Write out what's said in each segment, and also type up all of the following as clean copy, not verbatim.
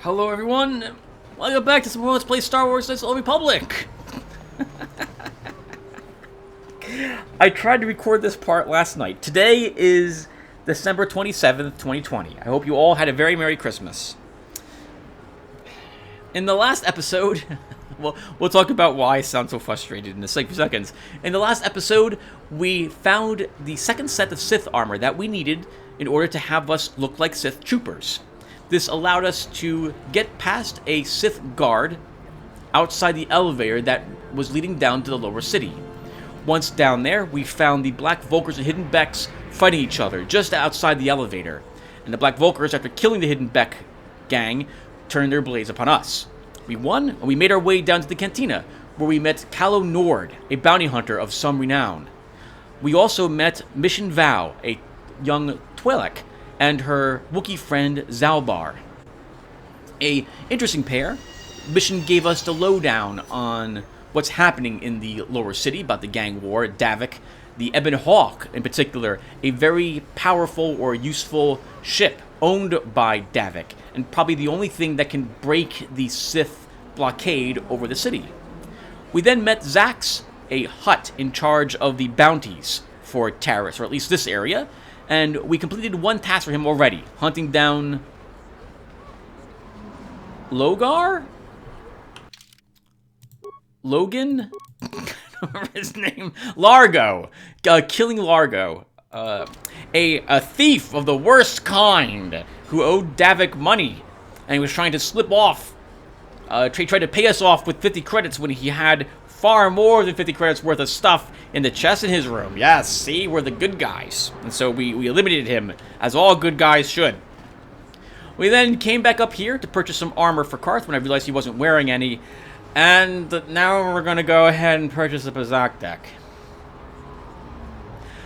Hello everyone, welcome back to some more Let's Play Star Wars Knights of the Old Republic! I tried to record this part last night. Today is December 27th, 2020. I hope you all had a very Merry Christmas. In the last episode, we'll talk about why I sound so frustrated in a few seconds. In the last episode, we found the second set of Sith armor that we needed in order to have us look like Sith troopers. This allowed us to get past a Sith guard outside the elevator that was leading down to the lower city. Once down there, we found the Black Vulkars and Hidden Becks fighting each other just outside the elevator. And the Black Vulkars, after killing the Hidden Beck gang, turned their blades upon us. We won, and we made our way down to the cantina, where we met Calo Nord, a bounty hunter of some renown. We also met Mission Vow, a young Twi'lek, and her Wookiee friend Zalbar. A interesting pair. Mission gave us the lowdown on what's happening in the lower city about the gang war at Davik, the Ebon Hawk in particular, a very powerful or useful ship owned by Davik, and probably the only thing that can break the Sith blockade over the city. We then met Zax, a Hutt in charge of the bounties for Taris, or at least this area, and we completed one task for him already, hunting down Logar? Logan? I don't remember his name. Largo. Killing Largo. A thief of the worst kind who owed Davik money, and he was trying to slip off. Tried to pay us off with 50 credits when he had far more than 50 credits worth of stuff in the chest in his room. Yes, see, we're the good guys. And so we eliminated him, as all good guys should. We then came back up here to purchase some armor for Karth when I realized he wasn't wearing any. And now we're going to go ahead and purchase a Pazak deck.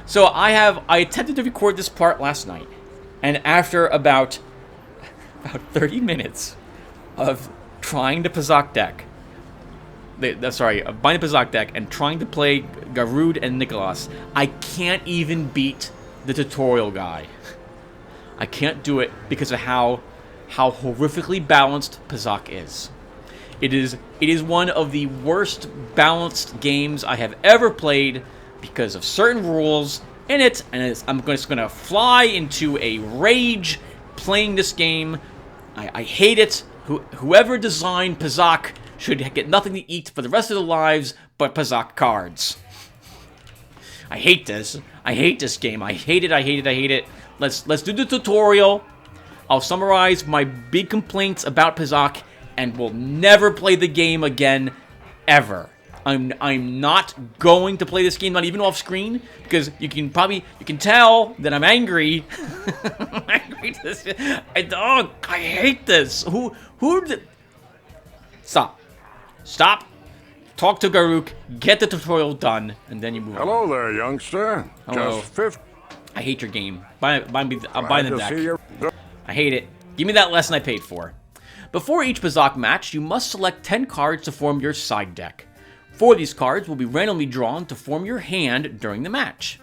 So I attempted to record this part last night. And after about 30 minutes of trying the Pazak deck, buying the Pazak deck and trying to play Garud and Nicholas, I can't even beat the tutorial guy. I can't do it because of how horrifically balanced Pazak is. It is one of the worst balanced games I have ever played because of certain rules in it, and I'm just going to fly into a rage playing this game. I hate it. Whoever designed Pazak should get nothing to eat for the rest of their lives but Pazak cards. I hate this. I hate this game. I hate it. I hate it. I hate it. Let's do the tutorial. I'll summarize my big complaints about Pazak, and we'll never play the game again, ever. I'm not going to play this game, not even off screen, because you can tell that I'm angry. I'm angry. I hate this. Stop. Talk to Garuk, get the tutorial done, and then you move on. Hello there, youngster. Hello. Just 50. I hate your game. I'll buy the deck. I hate it. Give me that lesson I paid for. Before each Pazak match, you must select 10 cards to form your side deck. 4 of these cards will be randomly drawn to form your hand during the match.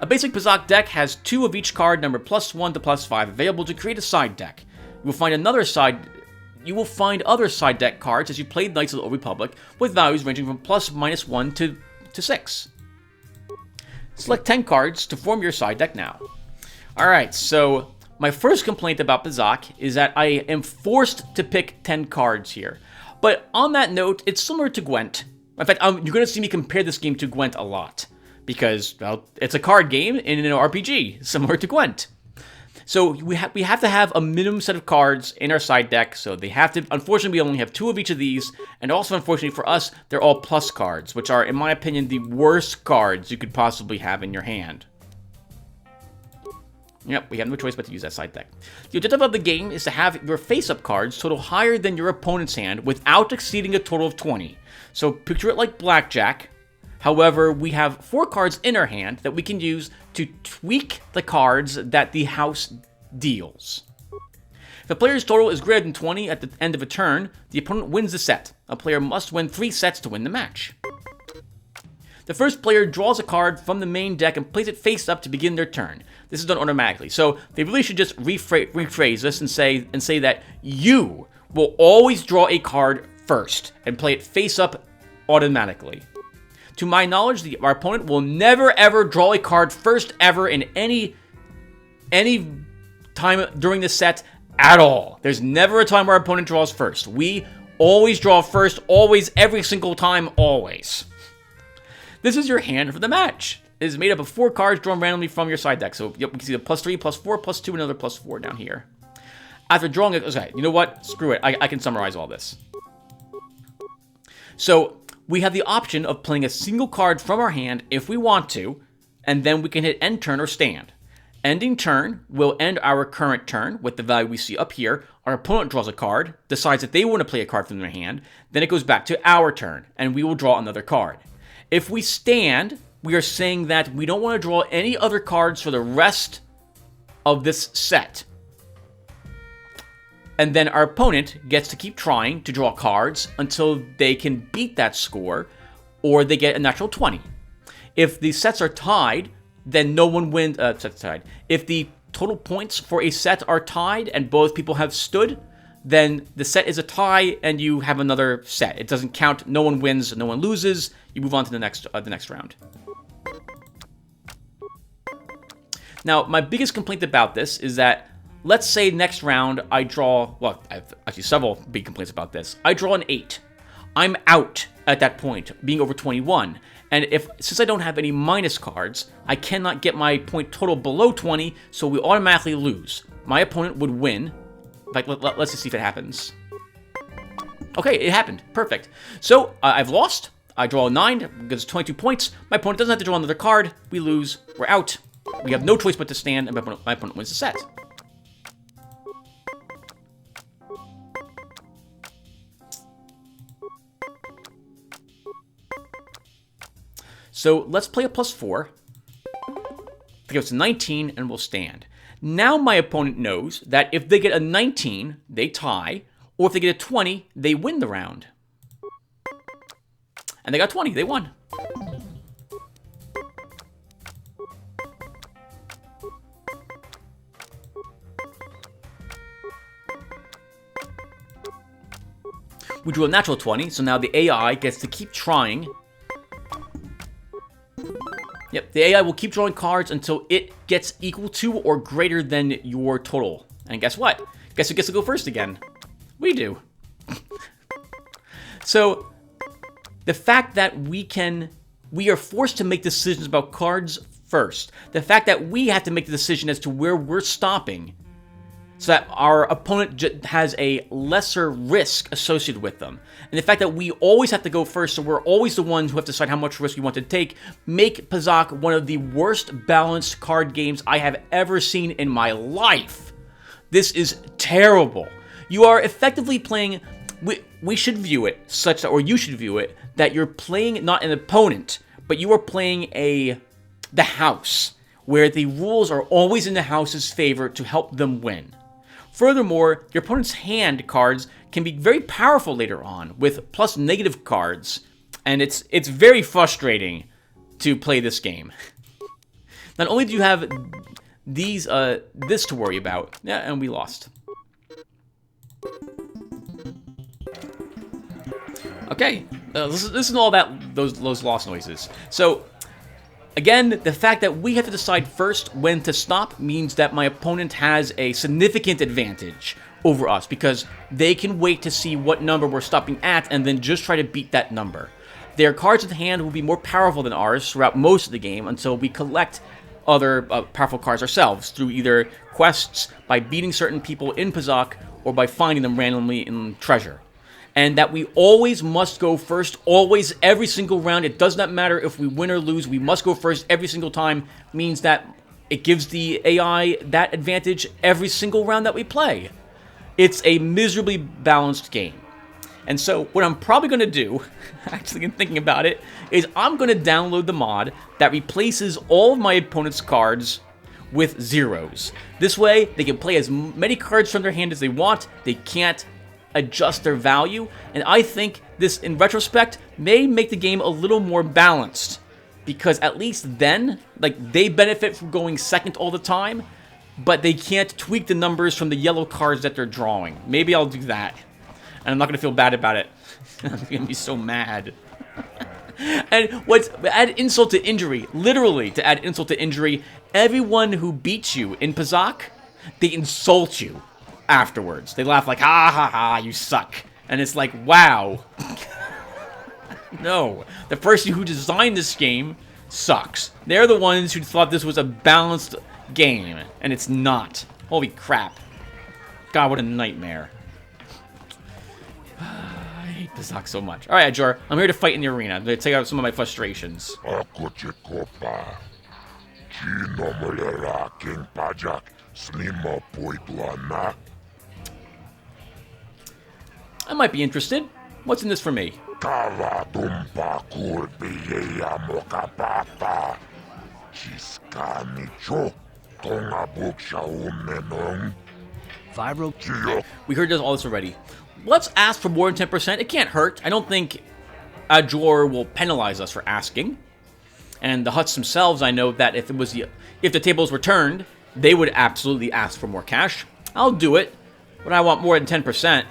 A basic Pazak deck has 2 of each card numbered +1 to +5 available to create a side deck. You will find other side deck cards as you play Knights of the Old Republic with values ranging from +/-1 to 6. Select 10 cards to form your side deck now. Alright, so my first complaint about Pazak is that I am forced to pick 10 cards here. But on that note, it's similar to Gwent. In fact, you're going to see me compare this game to Gwent a lot. Because, well, it's a card game in an RPG, similar to Gwent. So we have to have a minimum set of cards in our side deck. So they have to, unfortunately, we only have 2 of each of these. And also, unfortunately for us, they're all plus cards, which are, in my opinion, the worst cards you could possibly have in your hand. Yep, we have no choice but to use that side deck. The objective of the game is to have your face-up cards total higher than your opponent's hand without exceeding a total of 20. So picture it like blackjack. However, we have 4 cards in our hand that we can use to tweak the cards that the house deals. If a player's total is greater than 20 at the end of a turn, the opponent wins the set. A player must win 3 sets to win the match. The first player draws a card from the main deck and plays it face up to begin their turn. This is done automatically. So they really should just rephrase this and say that you will always draw a card first and play it face up automatically. To my knowledge, our opponent will never ever draw a card first ever in any time during the set at all. There's never a time where our opponent draws first. We always draw first, always, every single time, always. This is your hand for the match. It is made up of 4 cards drawn randomly from your side deck. So yep, we can see the +3, +4, +2, and another +4 down here. After drawing it, okay, you know what? Screw it. I can summarize all this. So we have the option of playing a single card from our hand if we want to, and then we can hit end turn or stand. Ending turn will end our current turn with the value we see up here. Our opponent draws a card, decides that they want to play a card from their hand, then it goes back to our turn, and we will draw another card. If we stand, we are saying that we don't want to draw any other cards for the rest of this set. And then our opponent gets to keep trying to draw cards until they can beat that score, or they get a natural 20. If the sets are tied, then no one wins. Sets tied. If the total points for a set are tied and both people have stood, then the set is a tie and you have another set. It doesn't count. No one wins, no one loses. You move on to the next round. Now, my biggest complaint about this is that, let's say next round I draw, well, I have actually several big complaints about this. I draw an 8. I'm out at that point, being over 21. And since I don't have any minus cards, I cannot get my point total below 20, so we automatically lose. My opponent would win. Like, let's just see if it happens. Okay, it happened. Perfect. So, I've lost. I draw a 9, because it's 22 points. My opponent doesn't have to draw another card. We lose. We're out. We have no choice but to stand, and my opponent wins the set. So let's play a +4. It goes to 19, and we'll stand. Now my opponent knows that if they get a 19, they tie, or if they get a 20, they win the round. And they got 20, they won. We drew a natural 20, so now the AI gets to keep trying. Yep, the AI will keep drawing cards until it gets equal to or greater than your total. And guess what? Guess who gets to go first again? We do. So, the fact that we are forced to make decisions about cards first. The fact that we have to make the decision as to where we're stopping, so that our opponent has a lesser risk associated with them. And the fact that we always have to go first, so we're always the ones who have to decide how much risk we want to take, make Pazaak one of the worst balanced card games I have ever seen in my life. This is terrible. You are effectively playing, we should view it such that, or you should view it, that you're playing not an opponent, but you are playing the house, where the rules are always in the house's favor to help them win. Furthermore, your opponent's hand cards can be very powerful later on with plus negative cards, and it's very frustrating to play this game. Not only do you have this to worry about, yeah, and we lost. Okay, listen to all those loss noises. So, again, the fact that we have to decide first when to stop means that my opponent has a significant advantage over us, because they can wait to see what number we're stopping at and then just try to beat that number. Their cards in hand will be more powerful than ours throughout most of the game until we collect other powerful cards ourselves through either quests, by beating certain people in Pazaak, or by finding them randomly in treasure. And that we always must go first, always, every single round. It does not matter if we win or lose, we must go first every single time, means that it gives the AI that advantage every single round that we play. It's a miserably balanced game. And so what I'm probably going to do, actually in thinking about it, is I'm going to download the mod that replaces all of my opponent's cards with zeros. This way, they can play as many cards from their hand as they want. They can't adjust their value, and I think this, in retrospect, may make the game a little more balanced, because at least then, like, they benefit from going second all the time, but they can't tweak the numbers from the yellow cards that they're drawing. Maybe I'll do that. And I'm not going to feel bad about it. I'm going to be so mad. And what's add insult to injury, literally to add insult to injury, everyone who beats you in Pazak, they insult you afterwards. They laugh like, ha ha ha, you suck. And it's like, wow. No, the person who designed this game sucks. They're the ones who thought this was a balanced game, and it's not. Holy crap. God, what a nightmare. I hate Pazak so much. Alright, Ajor, I'm here to fight in the arena. I'm going to take out some of my frustrations. I might be interested. What's in this for me? We heard all this already. Let's ask for more than 10%. It can't hurt. I don't think Ajor will penalize us for asking. And the Hutts themselves, I know that if the tables were turned, they would absolutely ask for more cash. I'll do it, but I want more than 10%.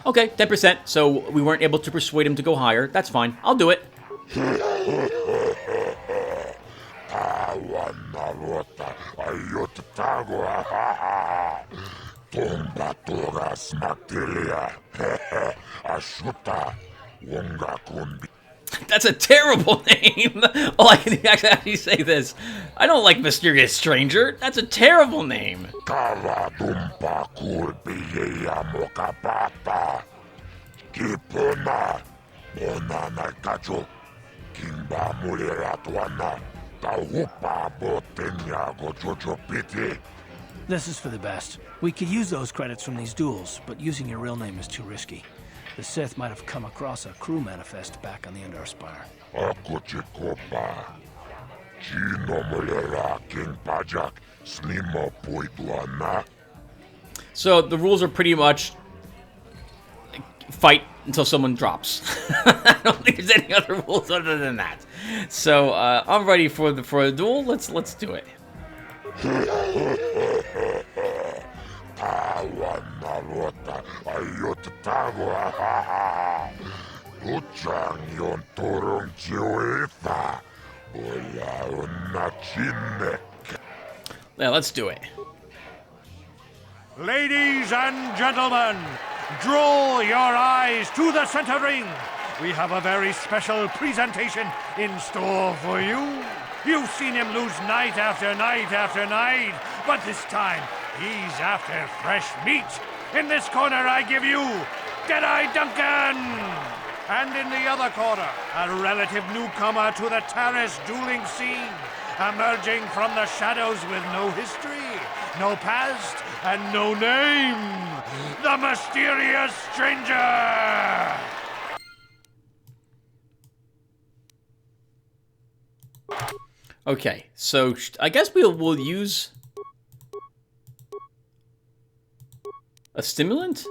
Okay, 10%, so we weren't able to persuade him to go higher. That's fine. I'll do it. That's a terrible name. Oh, I can actually say this. I don't like Mysterious Stranger. That's a terrible name. This is for the best. We could use those credits from these duels, but using your real name is too risky. The Sith might have come across a crew manifest back on the Endar Spire. So the rules are pretty much fight until someone drops. I don't think there's any other rules other than that. So I'm ready for the duel. Let's do it. Yeah, let's do it. Ladies and gentlemen, draw your eyes to the center ring. We have a very special presentation in store for you. You've seen him lose night after night after night, but this time he's after fresh meat. In this corner, I give you Jedi Duncan! And in the other corner, a relative newcomer to the Taris dueling scene, emerging from the shadows with no history, no past, and no name, the mysterious stranger! Okay, so I guess we'll use a stimulant?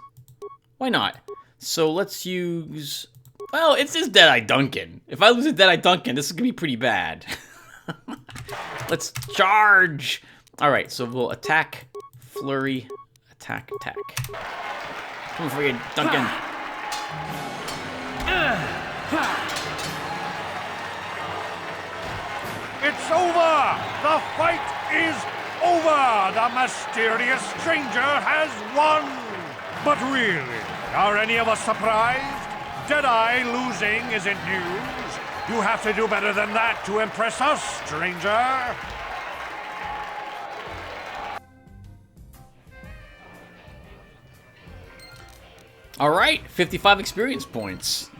Why not? So let's use... Well, it's this Jedi Duncan. If I lose a Jedi Duncan, this is gonna be pretty bad. Let's charge! Alright, so we'll attack, flurry, attack. Come for you, Duncan. It's over! The fight is over! The mysterious stranger has won! But really, are any of us surprised? Jedi losing isn't news. You have to do better than that to impress us, stranger. Alright, 55 experience points.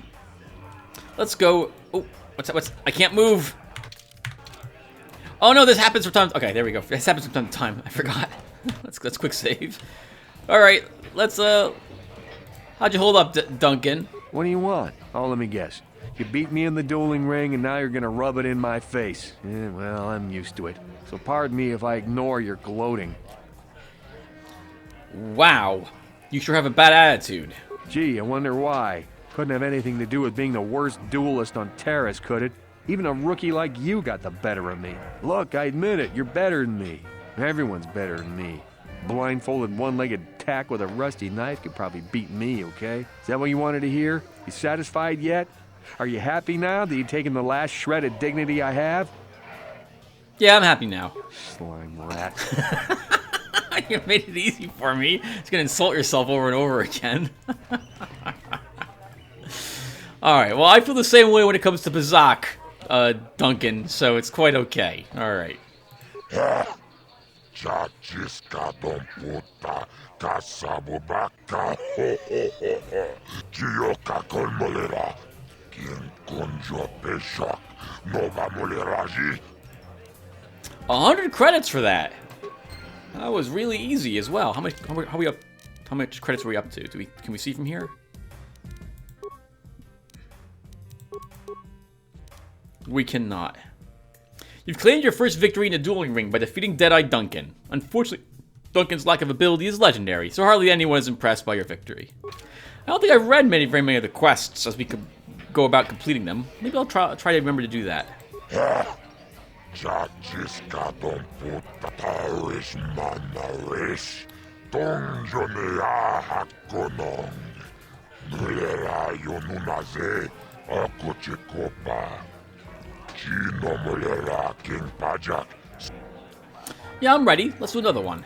Let's go. Oh, what's I can't move. Oh no, this happens from time. Okay, there we go. This happens from time to time. I forgot. Let's quick save. All right, let's. How'd you hold up, Duncan? What do you want? Oh, let me guess. You beat me in the dueling ring, and now you're gonna rub it in my face. Well, I'm used to it. So pardon me if I ignore your gloating. Wow, you sure have a bad attitude. Gee, I wonder why. Couldn't have anything to do with being the worst duelist on Taris, could it? Even a rookie like you got the better of me. Look, I admit it, you're better than me. Everyone's better than me. Blindfolded, one-legged tack with a rusty knife could probably beat me, okay? Is that what you wanted to hear? You satisfied yet? Are you happy now that you've taken the last shred of dignity I have? Yeah, I'm happy now. Slime rat. You made it easy for me. It's gonna insult yourself over and over again. Alright, well, I feel the same way when it comes to Bazak, Duncan, so it's quite okay. Alright. $100 credits for that. That was really easy as well. How much credits are we up to? Can we see from here? We cannot. You've claimed your first victory in the dueling ring by defeating Deadeye Duncan. Unfortunately, Duncan's lack of ability is legendary, so hardly anyone is impressed by your victory. I don't think I've read very many of the quests as we could go about completing them. Maybe I'll try to remember to do that. Yeah, I'm ready. Let's do another one.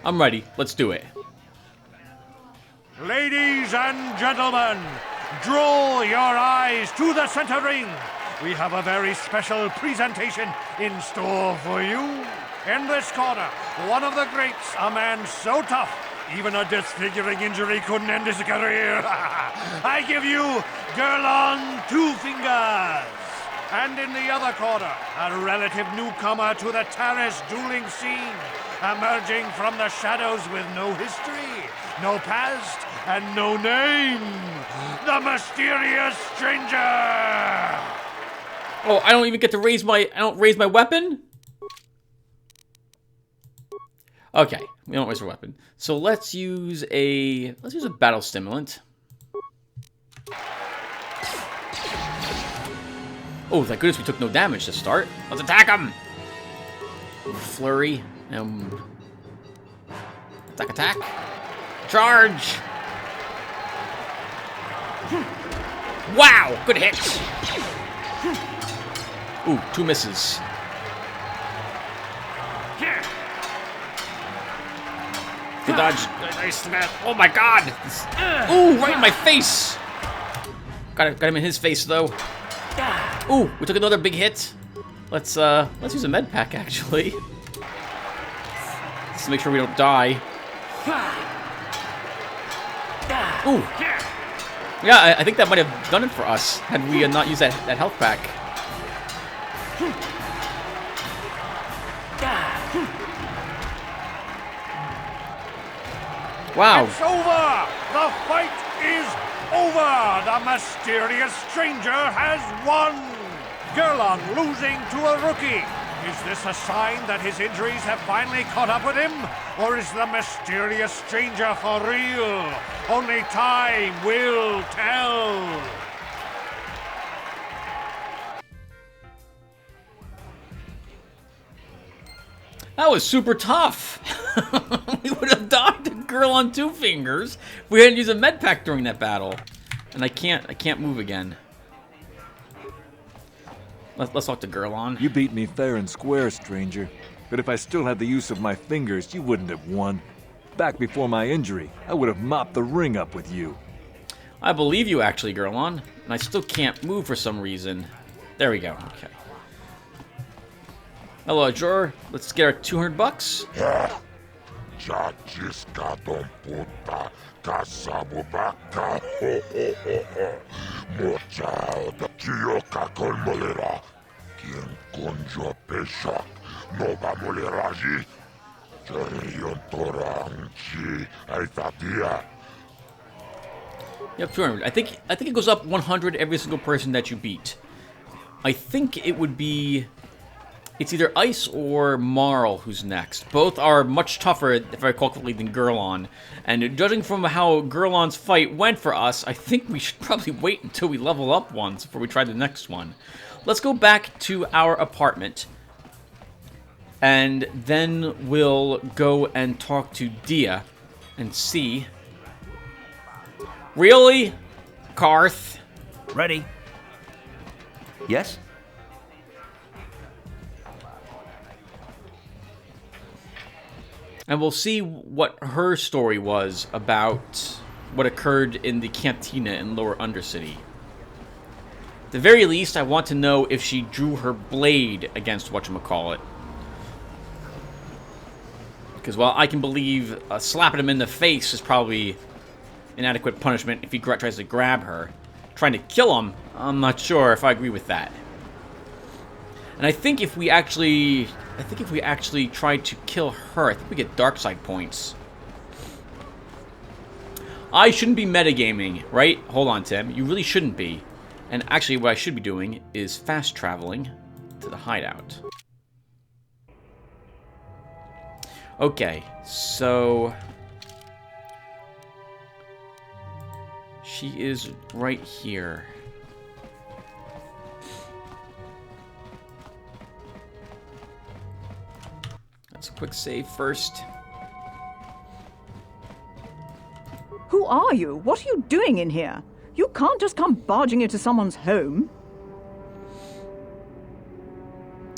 I'm ready. Let's do it. Ladies and gentlemen, draw your eyes to the center ring. We have a very special presentation in store for you. In this corner, one of the greats, a man so tough, even a disfiguring injury couldn't end his career. I give you Gerlon Two Fingers. And in the other corner, a relative newcomer to the Taris dueling scene, emerging from the shadows with no history, no past, and no name, the mysterious stranger. Oh, I don't even get to raise my weapon? Okay, we don't raise our weapon. So let's use a battle stimulant. Oh, thank goodness we took no damage to start. Let's attack him! Flurry. Attack. Charge! Wow! Good hit! Ooh, 2 misses. Good dodge. Nice. Oh my god! Ooh, right in my face! Got him in his face though. Ooh, we took another big hit. Let's use a med pack actually. Let's make sure we don't die. Ooh. Yeah, I think that might have done it for us had we not used that health pack. Wow. It's over! The fight is over! The mysterious stranger has won! Gerlon losing to a rookie. Is this a sign that his injuries have finally caught up with him? Or is the mysterious stranger for real? Only time will tell. That was super tough. We would have died to Gerlon Two Fingers if we hadn't used a med pack during that battle. And I can't move again. Let's talk to Gerlon. You beat me fair and square, stranger. But if I still had the use of my fingers, you wouldn't have won. Back before my injury, I would have mopped the ring up with you. I believe you actually, Gerlon. And I still can't move for some reason. There we go. Okay. Hello, Jor. Let's get our $200. Yep, 200. I think it goes up 100 every single person that you beat. I think it would be It's either Ice or Marl who's next. Both are much tougher, if I recall correctly, than Gurlon. And judging from how Gurlon's fight went for us, I think we should probably wait until we level up once before we try the next one. Let's go back to our apartment. And then we'll go and talk to Dia and see. Really? Karth? Ready? Yes? And we'll see what her story was about what occurred in the cantina in Lower Undercity. At the very least, I want to know if she drew her blade against whatchamacallit. Because while I can believe slapping him in the face is probably inadequate punishment if he tries to grab her, trying to kill him, I'm not sure if I agree with that. And I think if we actually tried to kill her, I think we get dark side points. I shouldn't be metagaming, right? Hold on, Tim. You really shouldn't be. And actually, what I should be doing is fast traveling to the hideout. Okay, so she is right here. Let's quick save first. Who are you? What are you doing in here? You can't just come barging into someone's home.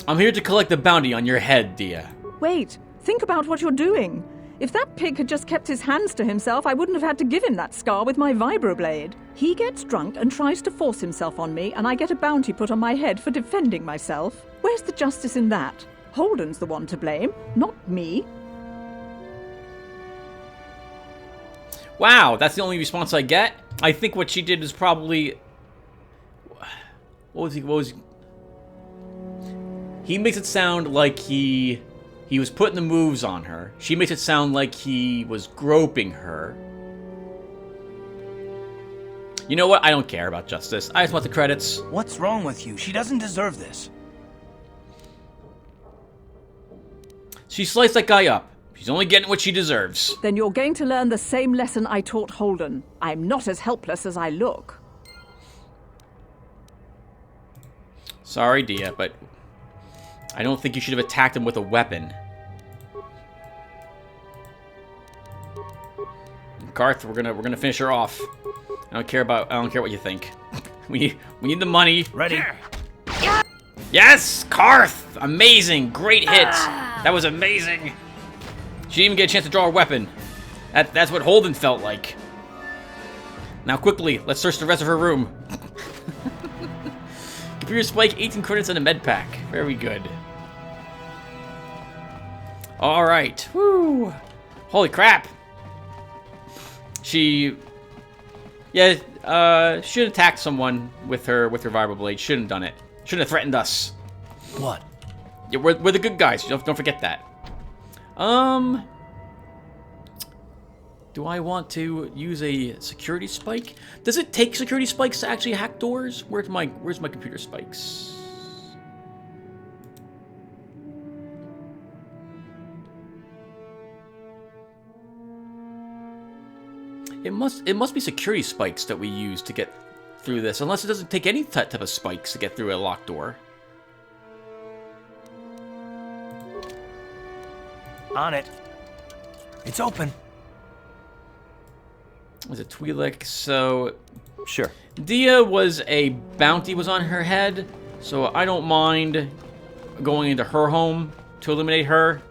I'm here to collect the bounty on your head, Dia. Wait, think about what you're doing. If that pig had just kept his hands to himself, I wouldn't have had to give him that scar with my vibroblade. He gets drunk and tries to force himself on me, and I get a bounty put on my head for defending myself. Where's the justice in that? Holden's the one to blame, not me. Wow, that's the only response I get? I think what she did is probably... What was he... He makes it sound like he was putting the moves on her. She makes it sound like he was groping her. You know what? I don't care about justice. I just want the credits. What's wrong with you? She doesn't deserve this. She sliced that guy up. She's only getting what she deserves. Then you're going to learn the same lesson I taught Holden. I'm not as helpless as I look. Sorry, Dia, but I don't think you should have attacked him with a weapon. Karth, we're gonna finish her off. I don't care what you think. we need the money. Ready? Yes, Karth! Amazing, great hit. That was amazing. She didn't even get a chance to draw a weapon. That's what Holden felt like. Now quickly, let's search the rest of her room. Computer spike, 18 credits and a med pack. Very good. Alright. Woo! Holy crap! She... Yeah, should attack someone with her vibroblade. Shouldn't have done it. Shouldn't have threatened us. What? Yeah, we're the good guys. Don't forget that. Do I want to use a security spike? Does it take security spikes to actually hack doors? Where's my computer spikes? It must be security spikes that we use to get through this, unless it doesn't take any type of spikes to get through a locked door. On it. It's open. Was it Twi'lek? So... Sure. Dia was a bounty was on her head, so I don't mind going into her home to eliminate her.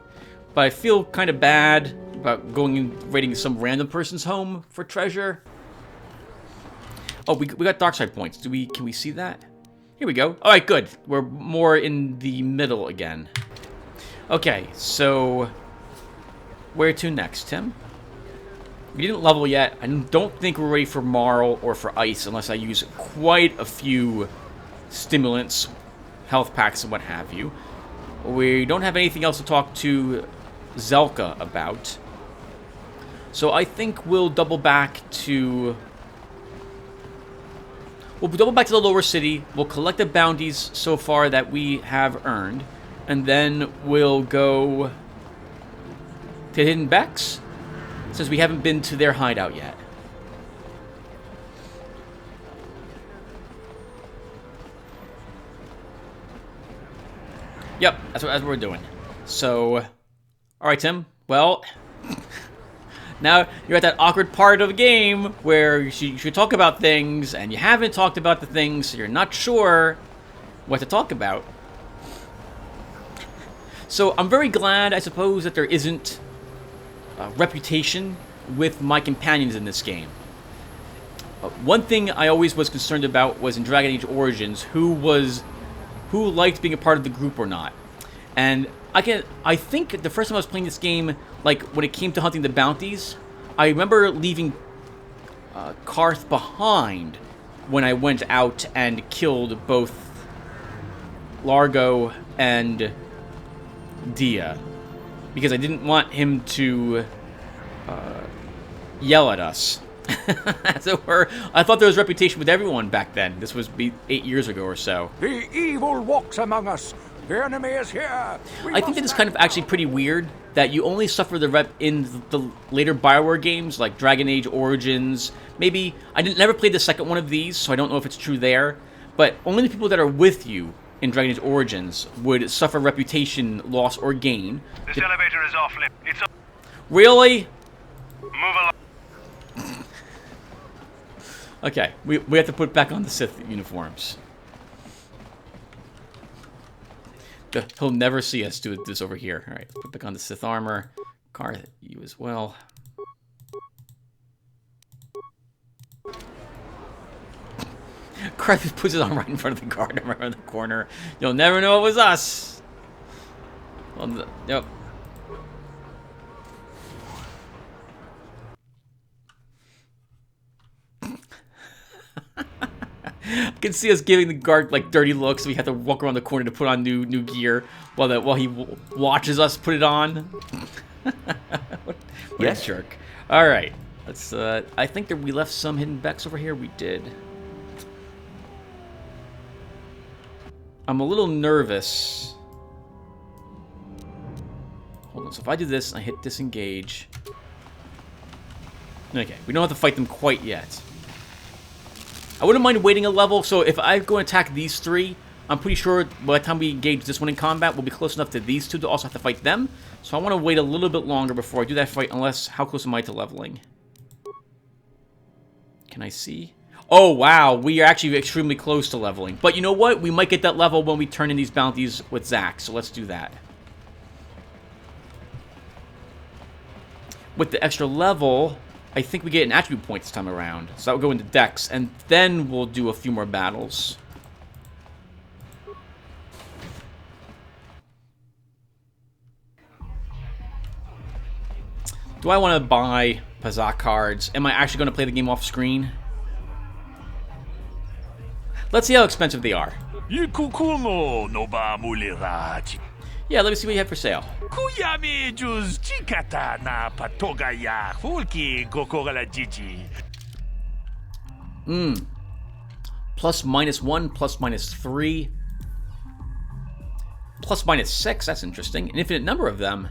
But I feel kind of bad about going and raiding some random person's home for treasure. Oh, we got dark side points. Can we see that? Here we go. All right, good. We're more in the middle again. Okay, so where to next, Tim? We didn't level yet. I don't think we're ready for Marl or for Ice unless I use quite a few stimulants, health packs, and what have you. We don't have anything else to talk to Zelka about. So I think we'll double back to... We'll double back to the lower city. We'll collect the bounties so far that we have earned. And then we'll go to Hidden Becks, since we haven't been to their hideout yet. Yep, that's what we're doing. So, alright, Tim. Well, now you're at that awkward part of the game where you should talk about things, and you haven't talked about the things, so you're not sure what to talk about. So I'm very glad, I suppose, that there isn't a reputation with my companions in this game. One thing I always was concerned about was in Dragon Age Origins, who liked being a part of the group or not. And I think the first time I was playing this game, like when it came to hunting the bounties, I remember leaving Karth behind when I went out and killed both Largo and Dia, because I didn't want him to yell at us. As it were. I thought there was reputation with everyone back then. This was 8 years ago or so. The evil walks among us. The enemy is here. I think that it's kind of actually pretty weird that you only suffer the rep in the later BioWare games, like Dragon Age Origins. Maybe I never played the second one of these, so I don't know if it's true there. But only the people that are with you in Dragon Age Origins would suffer reputation loss or gain. This elevator is off limit. It's off. Really? Move along. Okay, we have to put back on the Sith uniforms. He'll never see us do this over here. Alright, put back on the Sith armor. Karth, you as well. Karth puts his arm right in front of the guard around the corner. You'll never know it was us. Well, yep. I can see us giving the guard like dirty looks. We have to walk around the corner to put on new gear while he watches us put it on. what Yes. a jerk! All right, let's. I think that we left some hidden becks over here. We did. I'm a little nervous. Hold on. So if I do this, I hit disengage. Okay, we don't have to fight them quite yet. I wouldn't mind waiting a level, so if I go and attack these three, I'm pretty sure by the time we engage this one in combat, we'll be close enough to these two to also have to fight them. So I want to wait a little bit longer before I do that fight, unless, how close am I to leveling? Can I see? Oh, wow, we are actually extremely close to leveling. But you know what? We might get that level when we turn in these bounties with Zack, so let's do that. With the extra level, I think we get an attribute point this time around. So that will go into Dex, and then we'll do a few more battles. Do I want to buy Pazak cards? Am I actually going to play the game off screen? Let's see how expensive they are. Yeah, let me see what you have for sale. Plus -1, plus -3. Plus -6, that's interesting. An infinite number of them.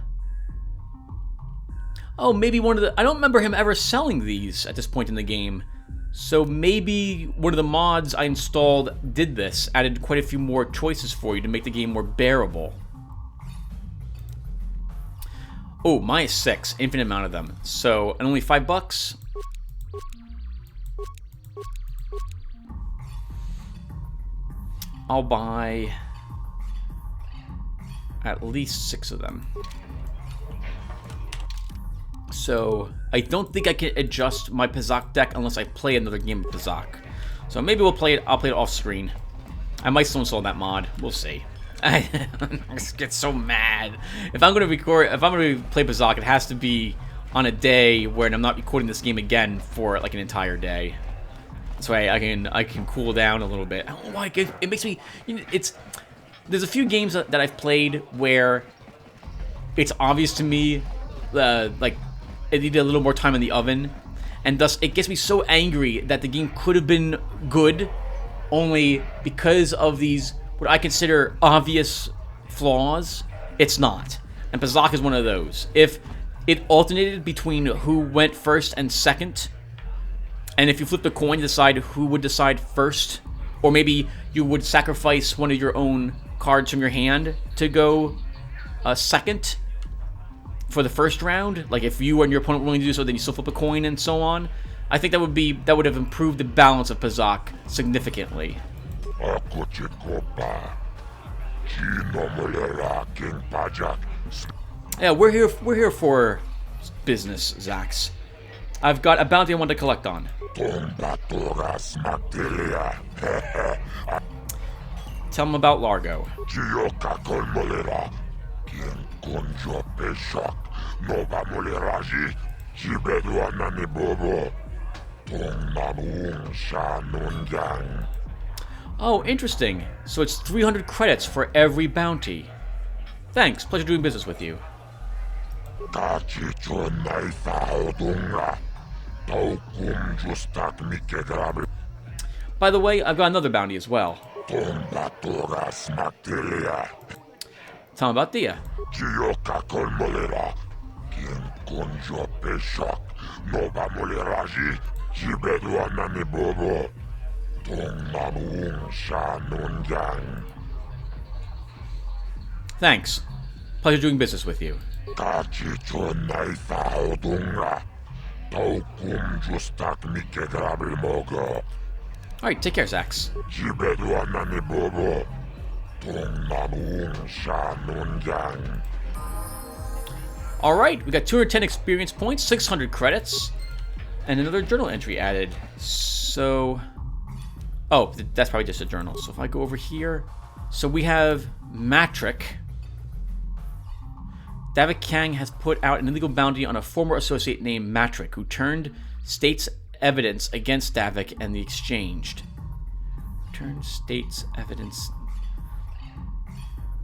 Oh, maybe one of the... I don't remember him ever selling these at this point in the game. So maybe one of the mods I installed did this. Added quite a few more choices for you to make the game more bearable. Oh, -6. Infinite amount of them. So, and only $5? I'll buy at least 6 of them. So, I don't think I can adjust my Pazak deck unless I play another game of Pazak. So maybe I'll play it off screen. I might still install that mod. We'll see. I just get so mad. If I'm gonna play Pazak, it has to be on a day where I'm not recording this game again for like an entire day. So I can cool down a little bit. I don't know why it makes me. You know, there's a few games that I've played where it's obvious to me, like it needed a little more time in the oven, and thus it gets me so angry that the game could have been good, only because of these what I consider obvious flaws, it's not. And Pazak is one of those. If it alternated between who went first and second, and if you flip the coin to decide who would decide first, or maybe you would sacrifice one of your own cards from your hand to go second for the first round, like if you and your opponent were willing to do so, then you still flip a coin and so on. I think that would have improved the balance of Pazak significantly. Yeah, we're here for business, Zax. I've got a bounty I want to collect on. Tell him about Largo. Oh, interesting. So it's 300 credits for every bounty. Thanks. Pleasure doing business with you. By the way, I've got another bounty as well. Tell him about Dia. Thanks. Pleasure doing business with you. Alright, take care, Zax. Alright, we got 210 experience points, 600 credits, and another journal entry added. So... oh, that's probably just a journal. So if I go over here... so we have Matrick. Davik Kang has put out an illegal bounty on a former associate named Matrick, who turned state's evidence against Davik and the exchanged. Turned state's evidence...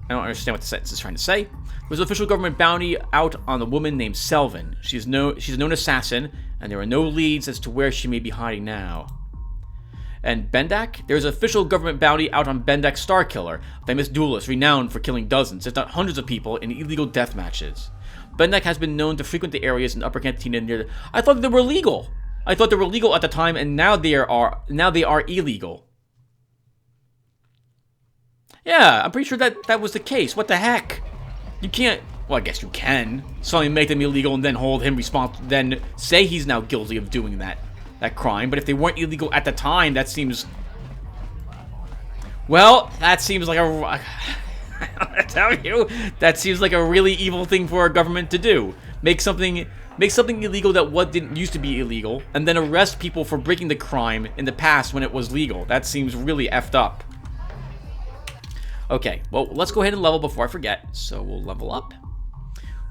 I don't understand what the sentence is trying to say. There's an official government bounty out on a woman named Selvin. She's a known assassin, and there are no leads as to where she may be hiding now. And Bendak? There's an official government bounty out on Bendak Starkiller, a famous duelist renowned for killing dozens, if not hundreds of people in illegal death matches. Bendak has been known to frequent the areas in Upper Cantina near the... I thought they were legal! I thought they were legal at the time, and now they are illegal. Yeah, I'm pretty sure that was the case. What the heck? You can't... well, I guess you can. Suddenly make them illegal and then hold him responsible, then say he's now guilty of doing that crime. But if they weren't illegal at the time, that seems... well, that seems like a... I tell you, that seems like a really evil thing for a government to do. Make something illegal that didn't used to be illegal, and then arrest people for breaking the crime in the past when it was legal. That seems really effed up. Okay, well, let's go ahead and level before I forget. So we'll level up.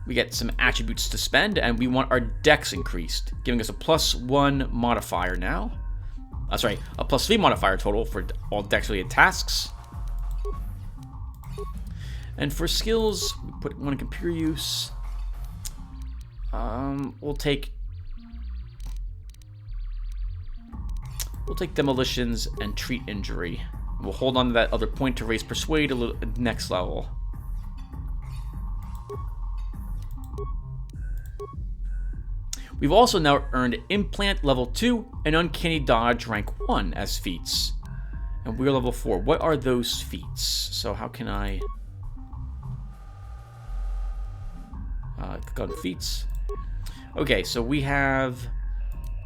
We get some attributes to spend, and we want our dex increased, giving us a +1 modifier now. Sorry, a +3 modifier total for all dex-related tasks. And for skills, we put one in computer use. We'll take demolitions and treat injury. We'll hold on to that other point to raise persuade a little next level. We've also now earned implant level 2 and uncanny dodge rank 1 as feats. And we're level 4. What are those feats? So how can I click on feats? Okay, so we have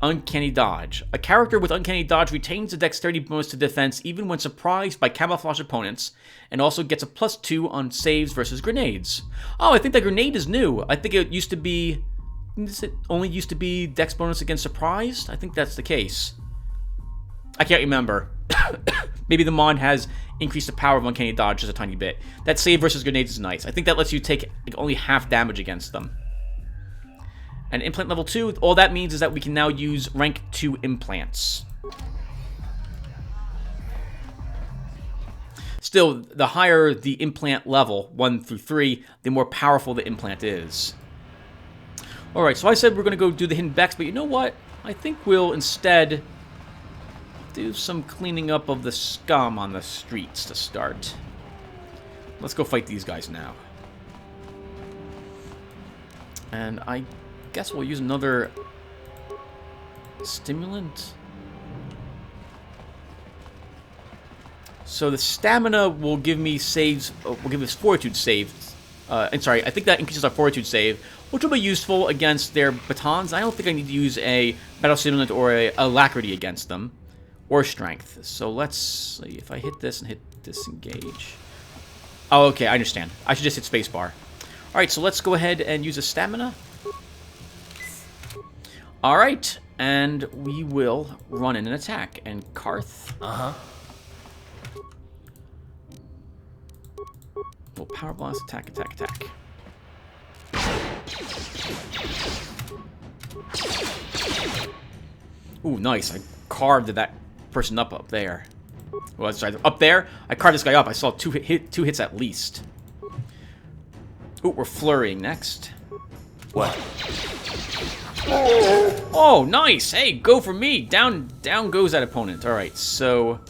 uncanny dodge. A character with uncanny dodge retains a dexterity bonus to defense even when surprised by camouflage opponents, and also gets a +2 on saves versus grenades. Oh, I think that grenade is new. I think it used to be... it only used to be dex bonus against surprise? I think that's the case. I can't remember. Maybe the mod has increased the power of uncanny dodge just a tiny bit. That save versus grenades is nice. I think that lets you take only half damage against them. And implant level 2, all that means is that we can now use rank 2 implants. Still, the higher the implant level, 1 through 3, the more powerful the implant is. Alright, so I said we're going to go do the hidden Bex, but you know what? I think we'll instead do some cleaning up of the scum on the streets to start. let's go fight these guys now. And I guess we'll use another stimulant. So the stamina will give me saves, will give us fortitude saves. And sorry, I think that increases our fortitude save, which will be useful against their batons. I don't think I need to use a battle stimulant or a alacrity against them, or strength. So let's see if I hit this and hit disengage. Oh, okay, I understand. I should just hit spacebar. All right, so let's go ahead and use a stamina. All right, and we will run in and attack. And Karth. Well, power blast, attack, attack, attack. Ooh, nice. I carved that person up there. Well, sorry, up there. I carved this guy up. I saw two hits at least. Ooh, we're flurrying next. What? Oh, nice. Hey, go for me. Down goes that opponent. All right, so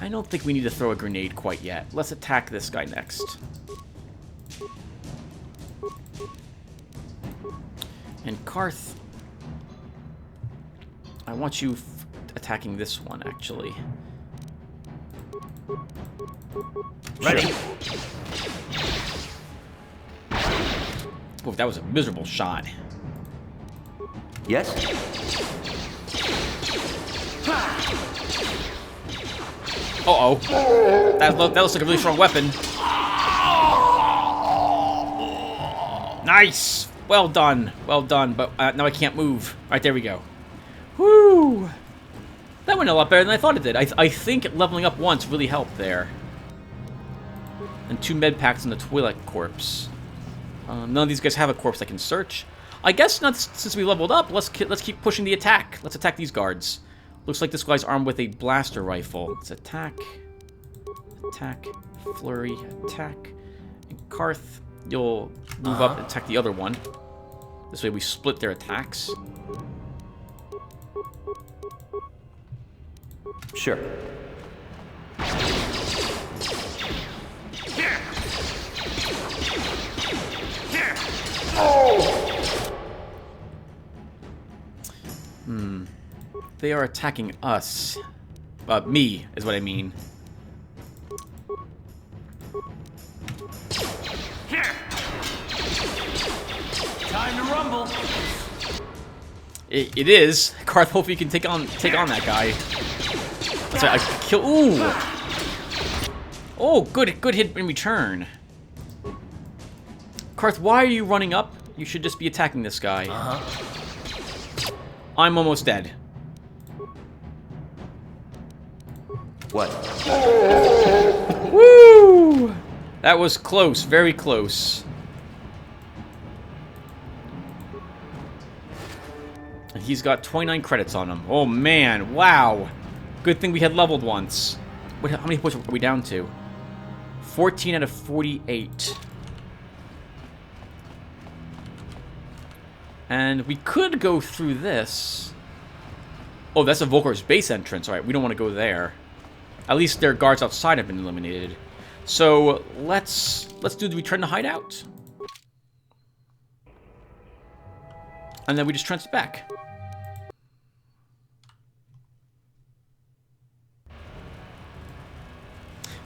I don't think we need to throw a grenade quite yet. Let's attack this guy next. And Karth, I want you attacking this one, actually. Ready. Oh, that was a miserable shot. Yes? Uh-oh. That looks like a really strong weapon. Nice! Well done. Well done, but now I can't move. All right, there we go. Woo! That went a lot better than I thought it did. I think leveling up once really helped there. And 2 med packs in the Twi'lek corpse. None of these guys have a corpse I can search. I guess not since we leveled up. Let's keep pushing the attack. Let's attack these guards. Looks like this guy's armed with a blaster rifle. Let's attack, attack, flurry, attack. And Karth, you'll move up and attack the other one. This way we split their attacks. Sure. They are attacking us. Me is what I mean. Time to rumble. It is. Karth, hopefully you can take on that guy. That's right. I kill. Ooh. Oh, good hit in return. Karth, why are you running up? You should just be attacking this guy. I'm almost dead. What? Woo! That was close, very close. And he's got 29 credits on him. Oh man, wow. Good thing we had leveled once. How many points are we down to? 14 out of 48. And we could go through this. Oh, that's a Volkar's base entrance. All right, we don't want to go there. At least their guards outside have been eliminated. So let's do the return to hideout. And then we just transit back.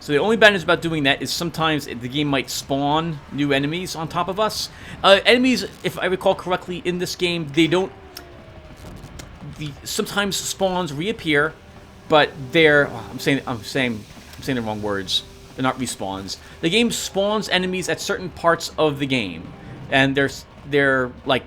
So the only bad news about doing that is sometimes the game might spawn new enemies on top of us. Enemies, if I recall correctly, in this game, they don't. Sometimes spawns reappear, but they're. I'm saying the wrong words. They're not respawns. The game spawns enemies at certain parts of the game, and they're like.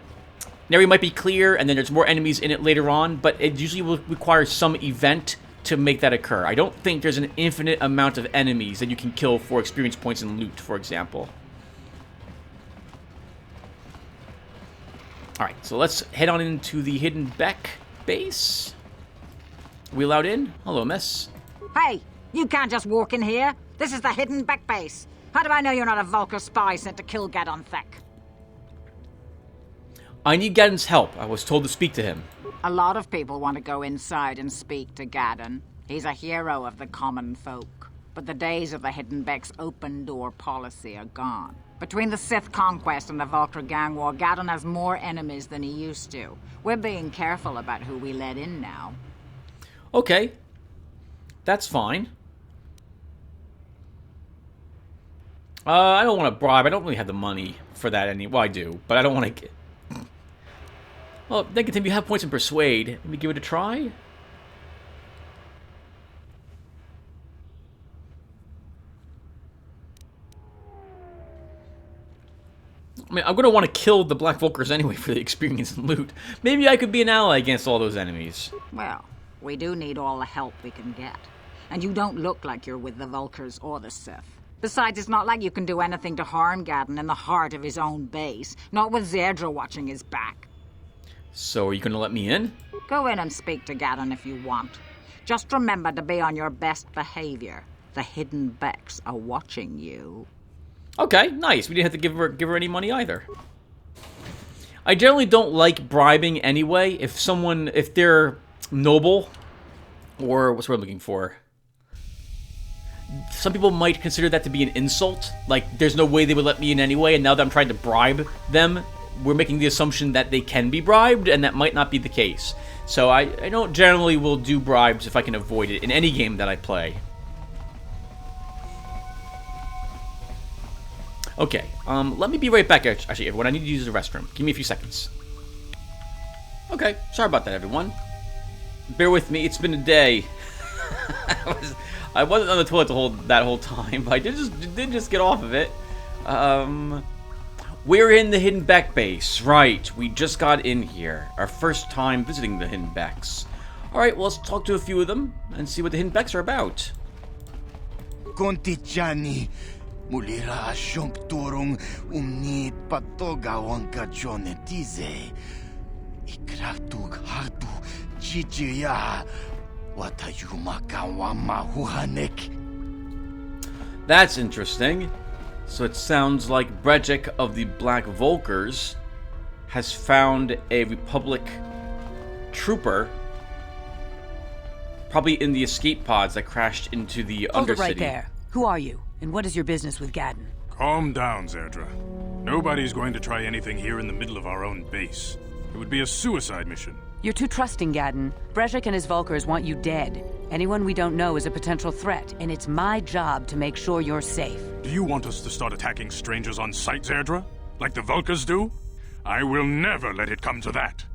An area might be clear, and then there's more enemies in it later on, but it usually will require some event to make that occur. I don't think there's an infinite amount of enemies that you can kill for experience points and loot, for example. Alright, so let's head on into the Hidden Beck base. Are we allowed in? Hello, miss. Hey, you can't just walk in here. This is the Hidden Beck base. How do I know you're not a Vulcar spy sent to kill Gadon Thek? I need Gadon's help. I was told to speak to him. A lot of people want to go inside and speak to Gadon. He's a hero of the common folk. But the days of the Hidden Beck's open-door policy are gone. Between the Sith conquest and the Vulcar gang war, Gadon has more enemies than he used to. We're being careful about who we let in now. Okay. That's fine. I don't want to bribe. I don't really have the money for that well, I do, but I don't want to get... Well, Negative, you have points in Persuade. Let me give it a try. I mean, I'm going to want to kill the Black Vulcars anyway for the experience and loot. Maybe I could be an ally against all those enemies. Well, we do need all the help we can get. And you don't look like you're with the Vulcars or the Sith. Besides, it's not like you can do anything to harm Gadon in the heart of his own base. Not with Zerdra watching his back. So, are you going to let me in? Go in and speak to Gadon if you want. Just remember to be on your best behavior. The Hidden Becks are watching you. Okay, nice. We didn't have to give her any money either. I generally don't like bribing anyway. If they're noble, or what's what I'm looking for? Some people might consider that to be an insult. Like, there's no way they would let me in anyway, and now that I'm trying to bribe them, we're making the assumption that they can be bribed, and that might not be the case. So I don't generally will do bribes if I can avoid it in any game that I play. Okay, let me be right back, actually, everyone. I need to use the restroom. Give me a few seconds. Okay, sorry about that, everyone. Bear with me, it's been a day. I wasn't on the toilet that whole time, but I did just get off of it. We're in the Hidden Beck base. Right, we just got in here. Our first time visiting the Hidden Becks. Alright, well, let's talk to a few of them and see what the Hidden Becks are about. Kontichani. Mulira ashomp turung umnit patogawang kajonetize. Ikratug hartu chichiya watayuma kawama huhanek. That's interesting. So it sounds like Brejik of the Black Vulcars has found a Republic trooper, probably in the escape pods that crashed into the Undercity. Hold it right there. Who are you? And what is your business with Gadon? Calm down, Zerdra. Nobody's going to try anything here in the middle of our own base. It would be a suicide mission. You're too trusting, Gadon. Brejik and his Vulcars want you dead. Anyone we don't know is a potential threat, and it's my job to make sure you're safe. Do you want us to start attacking strangers on sight, Zerdra? Like the Vulcars do? I will never let it come to that.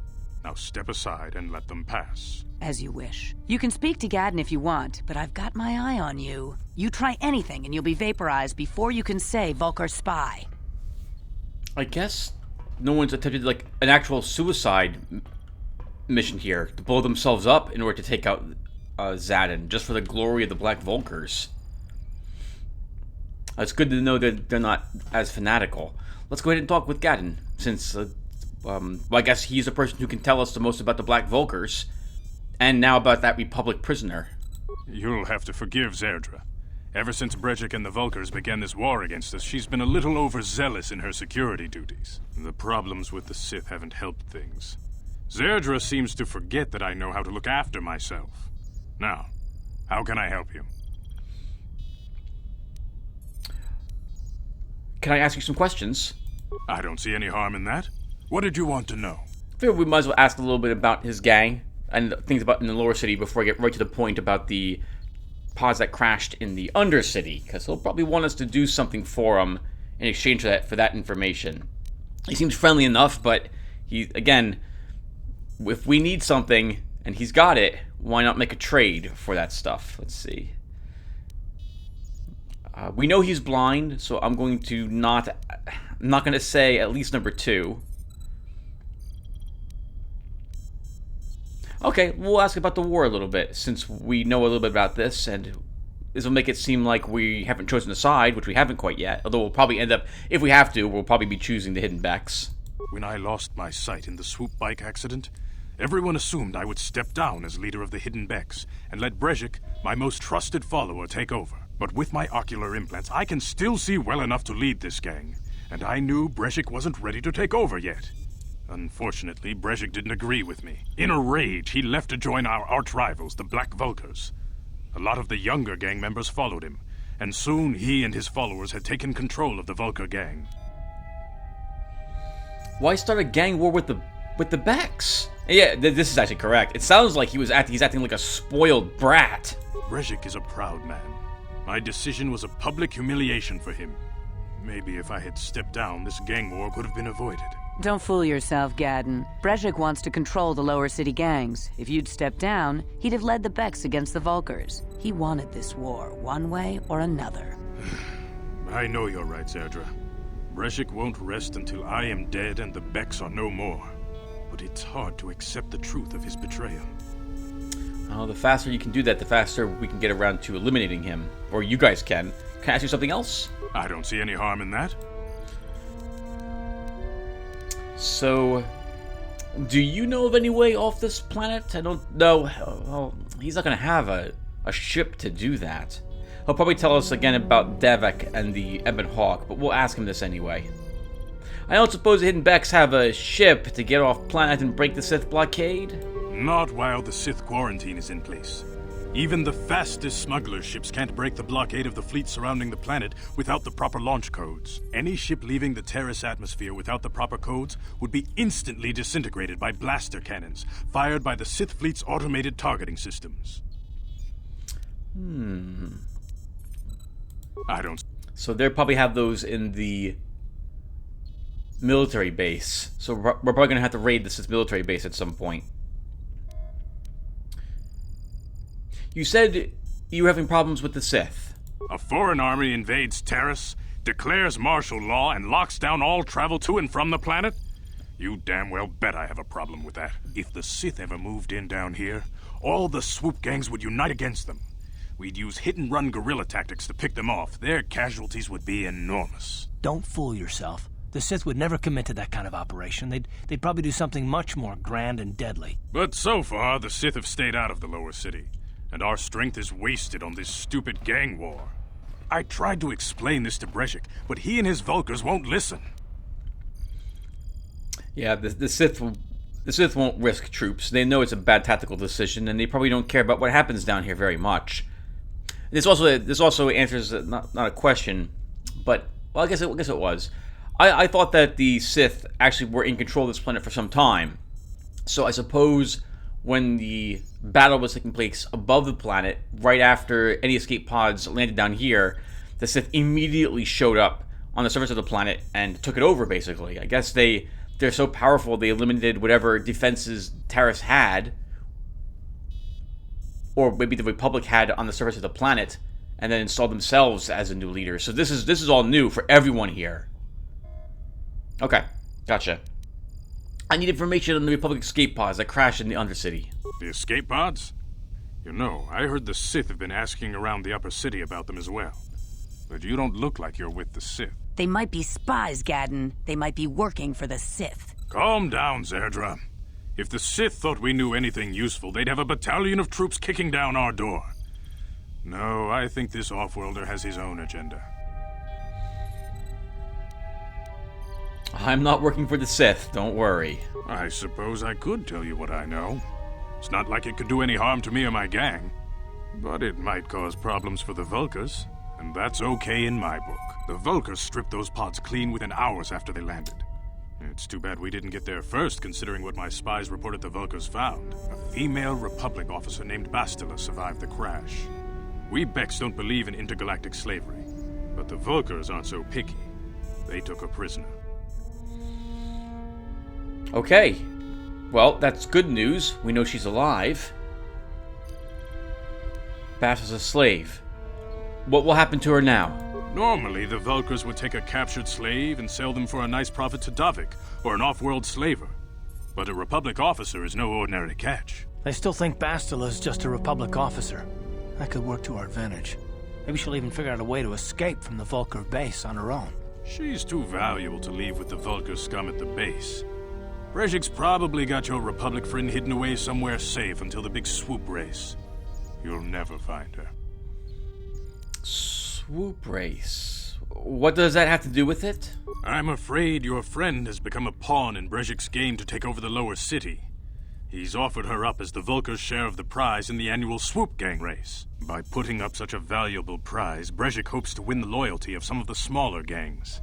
Now step aside and let them pass. As you wish. You can speak to Gadon if you want, but I've got my eye on you. You try anything and you'll be vaporized before you can say Vulcar spy. I guess no one's attempted like an actual suicide mission here to blow themselves up in order to take out Zadin just for the glory of the Black Vulcars. It's good to know that they're not as fanatical. Let's go ahead and talk with Gadon, since well, I guess he's the person who can tell us the most about the Black Vulcars, and now about that Republic prisoner. You'll have to forgive Zerdra. Ever since Brejik and the Vulcars began this war against us, she's been a little overzealous in her security duties. The problems with the Sith haven't helped things. Zerdra seems to forget that I know how to look after myself. Now, how can I help you? Can I ask you some questions? I don't see any harm in that. What did you want to know? I figure we might as well ask a little bit about his gang and things about in the lower city before I get right to the point about the pods that crashed in the Undercity, because he'll probably want us to do something for him in exchange for that information. He seems friendly enough, but again, if we need something and he's got it, why not make a trade for that stuff? Let's see. We know he's blind, so I'm going to I'm not going to say at least number 2. Okay, we'll ask about the war a little bit, since we know a little bit about this, and this will make it seem like we haven't chosen a side, which we haven't quite yet, although we'll probably end up, if we have to, we'll probably be choosing the Hidden Becks. When I lost my sight in the swoop bike accident, everyone assumed I would step down as leader of the Hidden Becks, and let Brejik, my most trusted follower, take over. But with my ocular implants, I can still see well enough to lead this gang, and I knew Brejik wasn't ready to take over yet. Unfortunately, Brejik didn't agree with me. In a rage, he left to join our arch-rivals, the Black Vulcars. A lot of the younger gang members followed him, and soon he and his followers had taken control of the Vulcar gang. Why start a gang war with the Becks? Yeah, this is actually correct. It sounds like he's acting like a spoiled brat. Brejik is a proud man. My decision was a public humiliation for him. Maybe if I had stepped down, this gang war could have been avoided. Don't fool yourself, Gadden. Brejik wants to control the lower city gangs. If you'd stepped down, he'd have led the Becks against the Vulcars. He wanted this war, one way or another. I know you're right, Zerdra. Brejik won't rest until I am dead and the Becks are no more. But it's hard to accept the truth of his betrayal. Oh, the faster you can do that, the faster we can get around to eliminating him. Or you guys can. Can I ask you something else? I don't see any harm in that. So, do you know of any way off this planet? I don't know. Well, he's not going to have a ship to do that. He'll probably tell us again about Devek and the Ebon Hawk, but we'll ask him this anyway. I don't suppose the Hidden Becks have a ship to get off planet and break the Sith blockade? Not while the Sith quarantine is in place. Even the fastest smuggler ships can't break the blockade of the fleet surrounding the planet without the proper launch codes. Any ship leaving the Taris atmosphere without the proper codes would be instantly disintegrated by blaster cannons, fired by the Sith fleet's automated targeting systems. I don't... So they probably have those in the military base. So we're probably going to have to raid the Sith military base at some point. You said you were having problems with the Sith. A foreign army invades Taris, declares martial law, and locks down all travel to and from the planet? You damn well bet I have a problem with that. If the Sith ever moved in down here, all the swoop gangs would unite against them. We'd use hit-and-run guerrilla tactics to pick them off. Their casualties would be enormous. Don't fool yourself. The Sith would never commit to that kind of operation. They'd probably do something much more grand and deadly. But so far, the Sith have stayed out of the lower city, and our strength is wasted on this stupid gang war. I tried to explain this to Brejik, but he and his Vulcars won't listen. Yeah, the Sith won't risk troops. They know it's a bad tactical decision, and they probably don't care about what happens down here very much. This also answers not a question, but well, I guess it was. I thought that the Sith actually were in control of this planet for some time. So I suppose when the battle was taking place above the planet, right after any escape pods landed down here, the Sith immediately showed up on the surface of the planet and took it over, basically. I guess they're so powerful they eliminated whatever defenses Taris had, or maybe the Republic had on the surface of the planet, and then installed themselves as a new leader. So this is all new for everyone here. Okay, gotcha. I need information on the Republic escape pods that crashed in the Undercity. The escape pods? You know, I heard the Sith have been asking around the upper city about them as well. But you don't look like you're with the Sith. They might be spies, Gadden. They might be working for the Sith. Calm down, Zerdra. If the Sith thought we knew anything useful, they'd have a battalion of troops kicking down our door. No, I think this off-worlder has his own agenda. I'm not working for the Sith, don't worry. I suppose I could tell you what I know. It's not like it could do any harm to me or my gang. But it might cause problems for the Vulcars, and that's okay in my book. The Vulcars stripped those pods clean within hours after they landed. It's too bad we didn't get there first, considering what my spies reported the Vulcars found. A female Republic officer named Bastila survived the crash. We Becks don't believe in intergalactic slavery, but the Vulcars aren't so picky. They took her prisoner. Okay. Well, that's good news. We know she's alive. Bass is a slave. What will happen to her now? Normally, the Vulcars would take a captured slave and sell them for a nice profit to Davik, or an off-world slaver. But a Republic officer is no ordinary catch. I still think Bastila's just a Republic officer. That could work to our advantage. Maybe she'll even figure out a way to escape from the Vulcar base on her own. She's too valuable to leave with the Vulcar scum at the base. Brejik's probably got your Republic friend hidden away somewhere safe until the big swoop race. You'll never find her. Swoop race? What does that have to do with it? I'm afraid your friend has become a pawn in Brejik's game to take over the lower city. He's offered her up as the Vulkar's share of the prize in the annual swoop gang race. By putting up such a valuable prize, Brejik hopes to win the loyalty of some of the smaller gangs.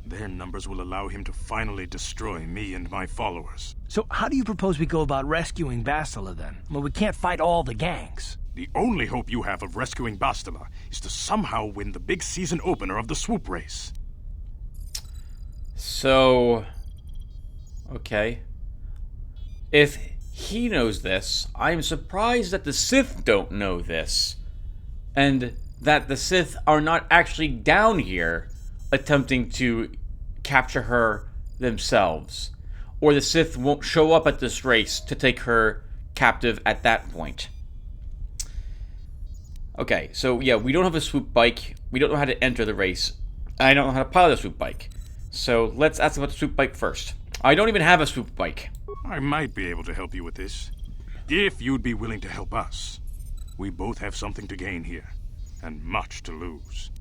Their numbers will allow him to finally destroy me and my followers. So how do you propose we go about rescuing Bastila then? Well, we can't fight all the gangs. The only hope you have of rescuing Bastila is to somehow win the big season opener of the swoop race. So... okay. If he knows this, I'm surprised that the Sith don't know this. And that the Sith are not actually down here attempting to capture her themselves. Or the Sith won't show up at this race to take her captive at that point. Okay, so yeah, we don't have a swoop bike. We don't know how to enter the race. I don't know how to pilot a swoop bike. So let's ask about the swoop bike first. I don't even have a swoop bike. I might be able to help you with this. If you'd be willing to help us. We both have something to gain here, and much to lose.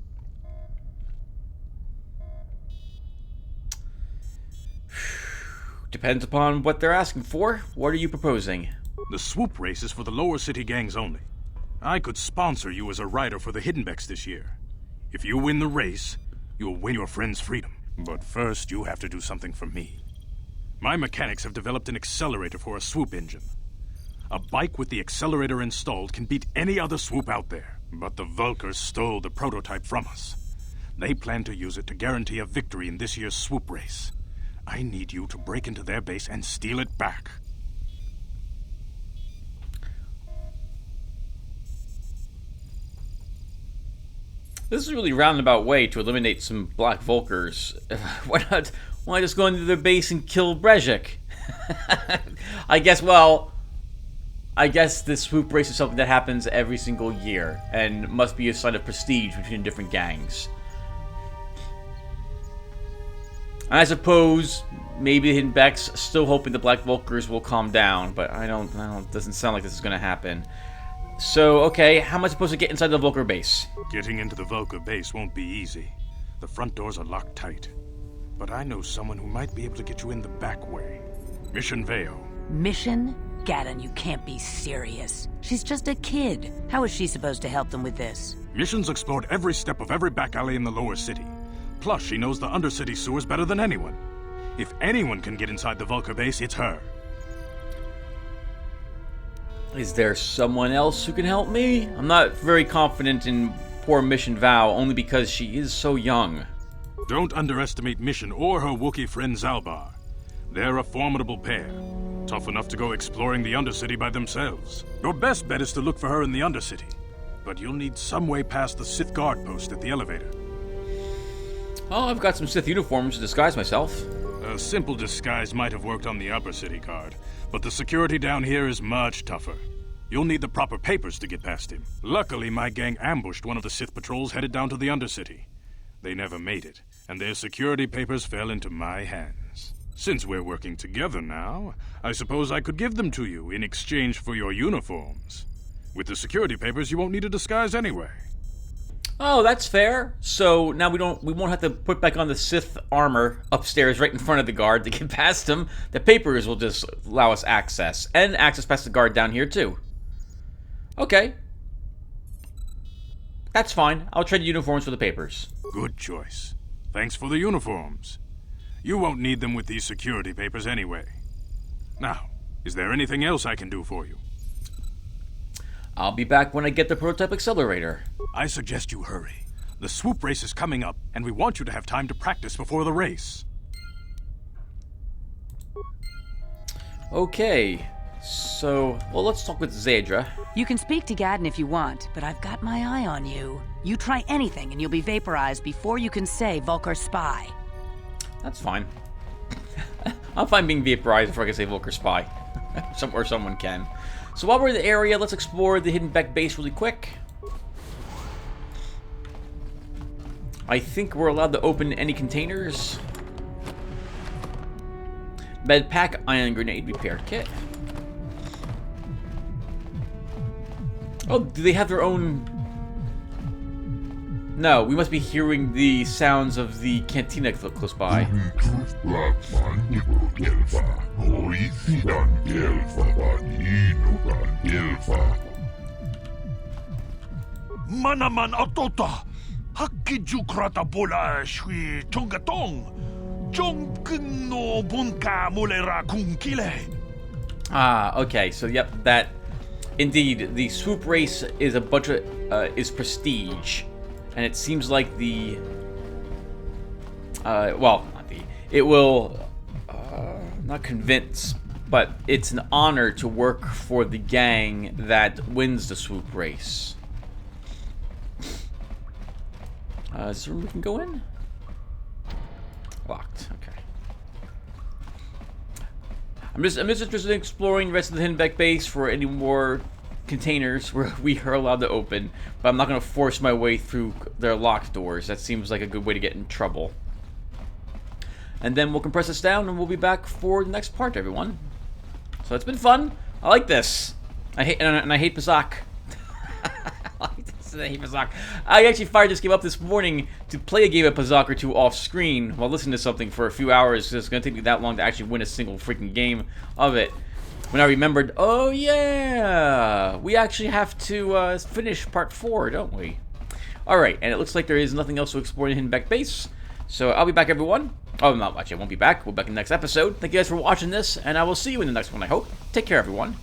Depends upon what they're asking for. What are you proposing? The swoop race is for the lower city gangs only. I could sponsor you as a rider for the Hiddenbecks this year. If you win the race, you'll win your friend's freedom. But first, you have to do something for me. My mechanics have developed an accelerator for a swoop engine. A bike with the accelerator installed can beat any other swoop out there. But the Vulkars stole the prototype from us. They plan to use it to guarantee a victory in this year's swoop race. I need you to break into their base and steal it back. This is a really roundabout way to eliminate some black Vulkars. Why just go into their base and kill Brejik? I guess this swoop race is something that happens every single year, and must be a sign of prestige between different gangs. And I suppose maybe the Hiddenbecks still hoping the Black Vulkars will calm down, but doesn't sound like this is going to happen. So, okay, how am I supposed to get inside the Vulkar base? Getting into the Vulkar base won't be easy. The front doors are locked tight. But I know someone who might be able to get you in the back way. Mission Veo. Mission? Gadon, you can't be serious. She's just a kid. How is she supposed to help them with this? Mission's explored every step of every back alley in the lower city. Plus, she knows the undercity sewers better than anyone. If anyone can get inside the Vulkar base, it's her. Is there someone else who can help me? I'm not very confident in poor Mission Vao, only because she is so young. Don't underestimate Mission or her Wookiee friend Zalbar. They're a formidable pair. Tough enough to go exploring the Undercity by themselves. Your best bet is to look for her in the Undercity. But you'll need some way past the Sith guard post at the elevator. Oh, I've got some Sith uniforms to disguise myself. A simple disguise might have worked on the Upper City guard, but the security down here is much tougher. You'll need the proper papers to get past him. Luckily, my gang ambushed one of the Sith patrols headed down to the Undercity. They never made it, and their security papers fell into my hands. Since we're working together now, I suppose I could give them to you in exchange for your uniforms. With the security papers, you won't need a disguise anyway. Oh, that's fair. So now we won't have to put back on the Sith armor upstairs right in front of the guard to get past him. The papers will just allow us access, and access past the guard down here too. Okay. That's fine. I'll trade uniforms for the papers. Good choice. Thanks for the uniforms. You won't need them with these security papers anyway. Now, is there anything else I can do for you? I'll be back when I get the prototype accelerator. I suggest you hurry. The swoop race is coming up, and we want you to have time to practice before the race. Okay. So, well, let's talk with Zadra. You can speak to Gadon if you want, but I've got my eye on you. You try anything and you'll be vaporized before you can say Vulkar spy. That's fine. I'm fine being vaporized before I can say Vulkar spy. Or someone can. So while we're in the area, let's explore the Hiddenbeck base really quick. I think we're allowed to open any containers. Med pack, ion grenade, repair kit. Oh, do they have their own... No, we must be hearing the sounds of the cantina close by. Manaman otota. Hakijukrata bola shui tongatong. Jonkin no bunka mulera kunkile. Ah, okay. So yep, that indeed the swoop race is a bunch of is prestige, and it seems like the well, not the it will not convince, but it's an honor to work for the gang that wins the swoop race. Is there a room we can go in? Locked. Okay. I'm just interested in exploring the rest of the Hinbeck base for any more containers where we are allowed to open, but I'm not going to force my way through their locked doors. That seems like a good way to get in trouble. And then we'll compress this down, and we'll be back for the next part, everyone. So it's been fun. I like this. I hate Bazak. I actually fired this game up this morning to play a game of Pazak or two off screen while listening to something for a few hours, because it's going to take me that long to actually win a single freaking game of it. When I remembered, oh yeah, we actually have to finish part 4, don't we? Alright, and it looks like there is nothing else to explore in Hinbeck base, so I'll be back, everyone. Oh, no, actually, I won't be back. We'll be back in the next episode. Thank you guys for watching this, and I will see you in the next one, I hope. Take care, everyone.